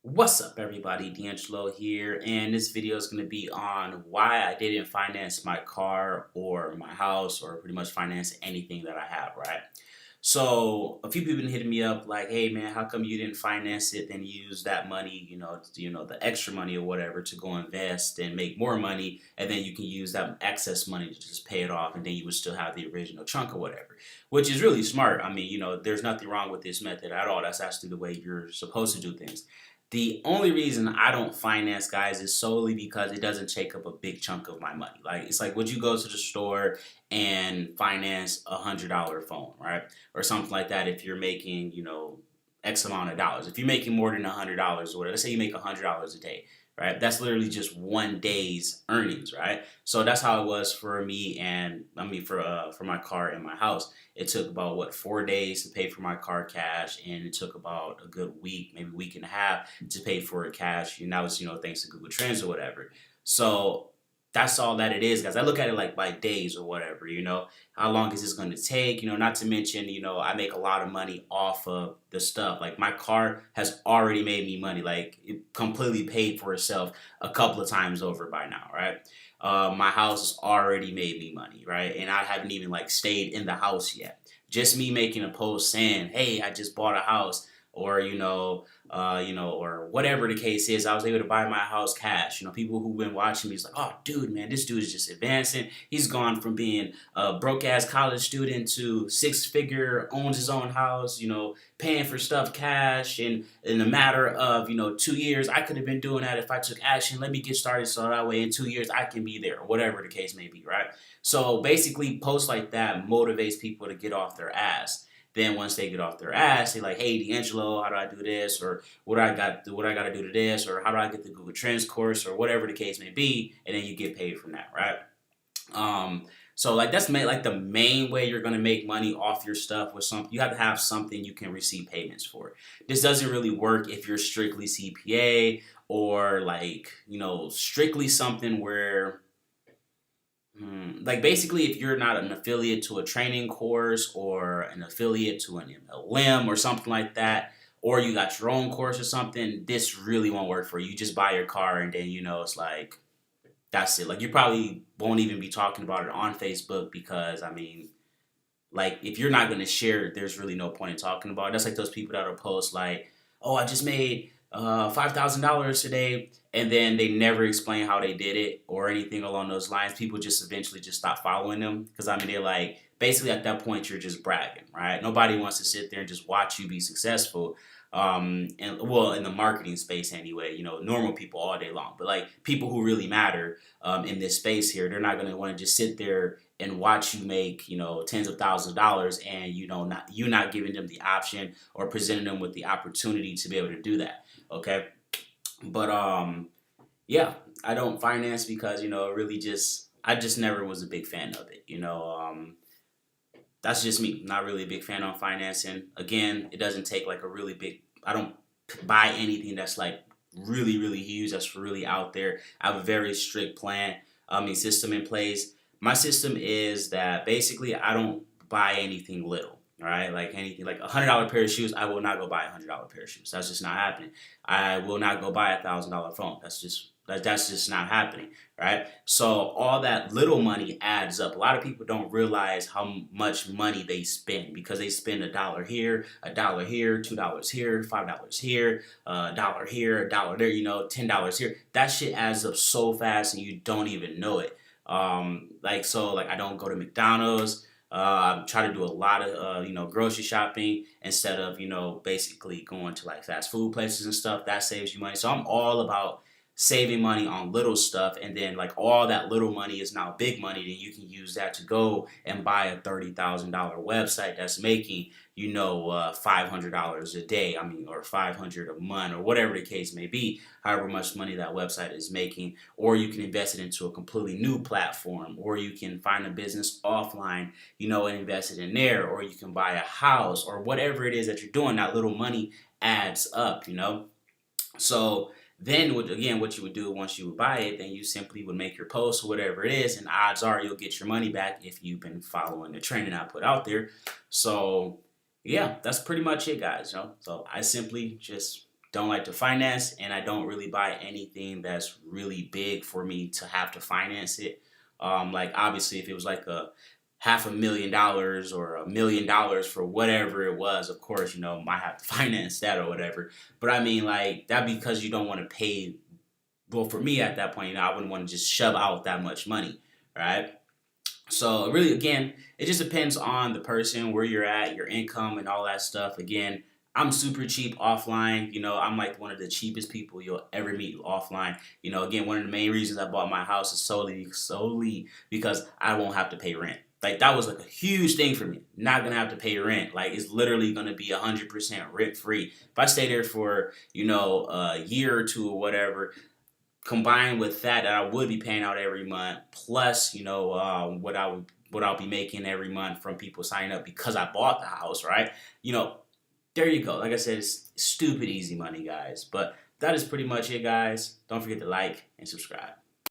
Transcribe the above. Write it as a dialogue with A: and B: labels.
A: What's up, everybody? DeAngelo here, and this video is going to be on why I didn't finance my car or my house or pretty much finance anything that I have, right? So a few people been hitting me up like, "Hey, man, how come you didn't finance it and use that money, the extra money or whatever, to go invest and make more money, and then you can use that excess money to just pay it off, and then you would still have the original chunk or whatever," which is really smart. I mean, there's nothing wrong with this method at all. That's actually the way you're supposed to do things. The only reason I don't finance, guys, is solely because it doesn't take up a big chunk of my money. Like, it's like, would you go to the store and finance $100 phone, right? Or something like that if you're making, X amount of dollars. If you're making more than $100 or whatever, let's say you make $100 a day, right? That's literally just one day's earnings, right? So that's how it was for me, and I mean for my car and my house. It took about, what, 4 days to pay for my car cash, and it took about a good week, maybe week and a half, to pay for it cash. And that was, thanks to Google Trends or whatever. So that's all that it is, guys. I look at it like by days or whatever. How long is this going to take? Not to mention, I make a lot of money off of the stuff. Like, my car has already made me money. Like, it completely paid for itself a couple of times over by now, right? My house has already made me money, right? And I haven't even like stayed in the house yet. Just me making a post saying, "Hey, I just bought a house," or or whatever the case is. I was able to buy my house cash. People who've been watching me is like, "Oh, dude, man, this dude is just advancing. He's gone from being a broke ass college student to six figure, owns his own house. Paying for stuff cash, and in a matter of 2 years, I could have been doing that if I took action. Let me get started so that way in 2 years I can be there," or whatever the case may be, right? So basically, posts like that motivates people to get off their ass. Then once they get off their ass, they're like, "Hey, D'Angelo, how do I do this?" Or what I got to do to this?" Or "How do I get the Google Trends course?" Or whatever the case may be, and then you get paid from that, right? Um, so like that's like the main way you're gonna make money off your stuff. With some, you have to have something you can receive payments for. This doesn't really work if you're strictly CPA, or like strictly something where, like, basically, if you're not an affiliate to a training course or an affiliate to an MLM or something like that, or you got your own course or something, this really won't work for you. You just buy your car, and then it's like that's it. Like, you probably won't even be talking about it on Facebook, because I mean, like, if you're not gonna share it, there's really no point in talking about it. That's like those people that'll post like, "Oh, I just made $5,000 today," and then they never explain how they did it or anything along those lines. People just eventually just stop following them, because I mean, they're like, basically at that point you're just bragging, right? Nobody wants to sit there and just watch you be successful. And well, in the marketing space anyway, normal people all day long, but like people who really matter in this space here, they're not going to want to just sit there and watch you make tens of thousands of dollars, and not you not giving them the option or presenting them with the opportunity to be able to do that. Okay, but yeah, I don't finance because really just I just never was a big fan of it. That's just me. Not really a big fan on financing. Again, it doesn't take like a really big. I don't buy anything that's like really really huge. That's really out there. I have a very strict plan. System in place. My system is that basically I don't buy anything little. All right, like anything like $100 pair of shoes, I will not go buy $100 pair of shoes. That's just not happening. I will not go buy $1,000 phone. That's just not happening, right? So all that little money adds up. A lot of people don't realize how much money they spend, because they spend a dollar here, $2 here, $5 here, a dollar here, a dollar there, $10 here. That shit adds up so fast, and you don't even know it. Like I don't go to McDonald's. I try to do a lot of grocery shopping instead of basically going to like fast food places and stuff. That saves you money. So I'm all about saving money on little stuff, and then like all that little money is now big money. Then you can use that to go and buy a $30,000 website that's making $500 a day. I mean, or 500 a month, or whatever the case may be. However much money that website is making, or you can invest it into a completely new platform, or you can find a business offline, and invest it in there, or you can buy a house, or whatever it is that you're doing. That little money adds up. So then, what you would do once you would buy it, then you simply would make your post or whatever it is, and odds are you'll get your money back if you've been following the training I put out there. So, yeah, that's pretty much it, guys. So I simply just don't like to finance, and I don't really buy anything that's really big for me to have to finance it. Like obviously, if it was like a $500,000 or $1 million for whatever it was, of course, might have to finance that or whatever. But I mean, like that because you don't want to pay. Well, for me at that point, I wouldn't want to just shove out that much money, right? So really, again, it just depends on the person, where you're at, your income, and all that stuff. Again, I'm super cheap offline. I'm like one of the cheapest people you'll ever meet offline. Again, one of the main reasons I bought my house is solely because I won't have to pay rent. Like that was like a huge thing for me. Not gonna have to pay rent. Like it's literally gonna be 100% rent free. If I stay there for a year or two or whatever, combined with that I would be paying out every month, plus what I'll be making every month from people signing up because I bought the house, right? You know, there you go. Like I said, it's stupid easy money, guys. But that is pretty much it, guys. Don't forget to like and subscribe.